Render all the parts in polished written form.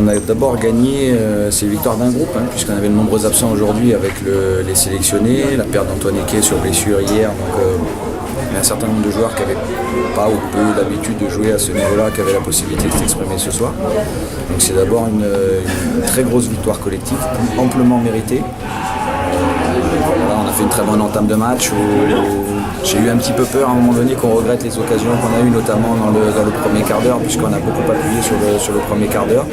On a d'abord gagné ces victoires d'un groupe, puisqu'on avait de nombreux absents aujourd'hui avec les sélectionnés, la perte d'Antoine Eke sur blessure hier. Donc, il y a un certain nombre de joueurs qui n'avaient pas ou peu l'habitude de jouer à ce niveau-là, qui avaient la possibilité de s'exprimer ce soir. Donc c'est d'abord une très grosse victoire collective, amplement méritée. Voilà, on a fait une très bonne entame de match où j'ai eu un petit peu peur à un moment donné qu'on regrette les occasions qu'on a eues, notamment dans le premier quart d'heure, puisqu'on a beaucoup appuyé sur le premier quart d'heure.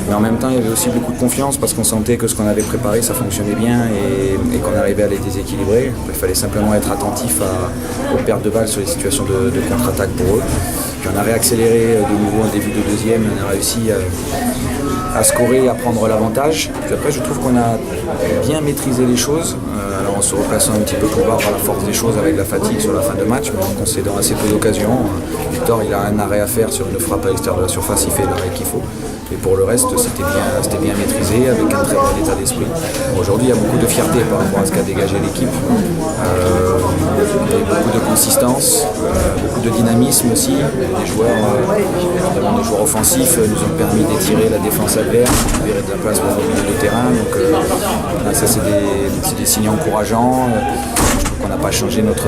Mais en même temps, il y avait aussi beaucoup de confiance parce qu'on sentait que ce qu'on avait préparé, ça fonctionnait bien et qu'on arrivait à les déséquilibrer. Il fallait simplement être attentif aux pertes de balles sur les situations de contre-attaque pour eux. Puis on a réaccéléré de nouveau en début de deuxième, on a réussi à scorer et à prendre l'avantage. Puis après, je trouve qu'on a bien maîtrisé les choses. Alors en se replaçant un petit peu plus bas par la force des choses avec la fatigue sur la fin de match, mais en concédant assez peu d'occasions. Victor, il a un arrêt à faire sur une frappe à l'extérieur de la surface, il fait l'arrêt qu'il faut. Et pour le reste, c'était bien maîtrisé, avec un très bon état d'esprit. Aujourd'hui, il y a beaucoup de fierté par rapport à ce qu'a dégagé l'équipe. Beaucoup de consistance, beaucoup de dynamisme aussi. Les joueurs, notamment les joueurs offensifs, nous ont permis d'étirer la défense adverse, de libérer de la place pour le milieu de terrain. Donc ça, c'est des signes encourageants. On n'a pas changé notre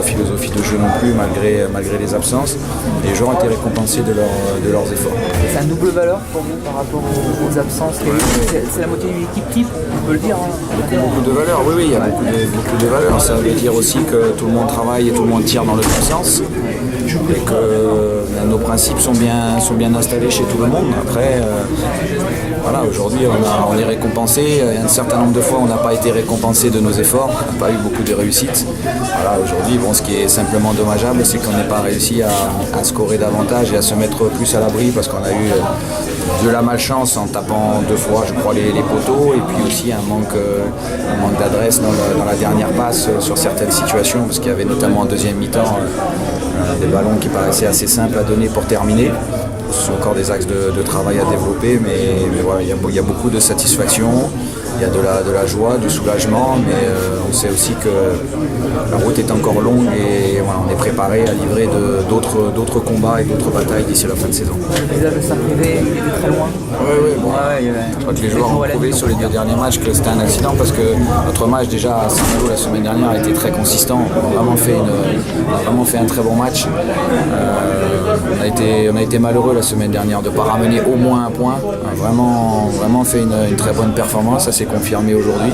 philosophie de jeu non plus, malgré les absences. Les joueurs ont été récompensés de leurs efforts. C'est un double valeur pour vous par rapport aux absences. C'est la moitié d'une équipe type, on peut le dire. Beaucoup de valeurs, oui, il y a beaucoup de valeurs. Ça veut dire aussi que tout le monde travaille et tout le monde tire dans le même sens. Et que nos principes sont bien installés chez tout le monde. Après, voilà, aujourd'hui on est récompensé. Il y a un certain nombre de fois on n'a pas été récompensé de nos efforts, on n'a pas eu beaucoup de réussites. Voilà, aujourd'hui, ce qui est simplement dommageable, c'est qu'on n'ait pas réussi à scorer davantage et à se mettre plus à l'abri parce qu'on a eu de la malchance en tapant 2 fois, je crois, les poteaux, et puis aussi un manque d'adresse dans la dernière passe sur certaines situations, parce qu'il y avait notamment en deuxième mi-temps des ballons qui paraissaient assez simples à donner pour terminer. Ce sont encore des axes de travail à développer, mais voilà, il y a beaucoup de satisfaction, il y a de la joie, du soulagement, mais on sait aussi que la route est encore longue et voilà, on est préparé à livrer d'autres combats et d'autres batailles d'ici la fin de saison. Les adversaires privés, il était très loin. Oui. Je crois que les joueurs ont prouvé sur les 2 derniers matchs que c'était un accident parce que notre match déjà à Saint-Malo la semaine dernière a été très consistant. On a vraiment fait un très bon match. On a été malheureux la semaine dernière de ne pas ramener au moins un point. On a vraiment fait une très bonne performance, ça s'est confirmé aujourd'hui.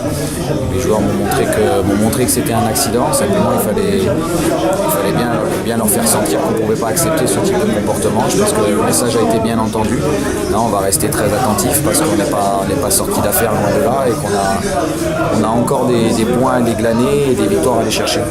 Les joueurs m'ont montré que c'était un accident, simplement il fallait bien leur faire sentir qu'on ne pouvait pas accepter ce type de comportement. Je pense que le message a été bien entendu. Là on va rester très attentif parce qu'on n'est pas sorti d'affaire loin de là et qu'on a encore des points à déglaner et des victoires à aller chercher.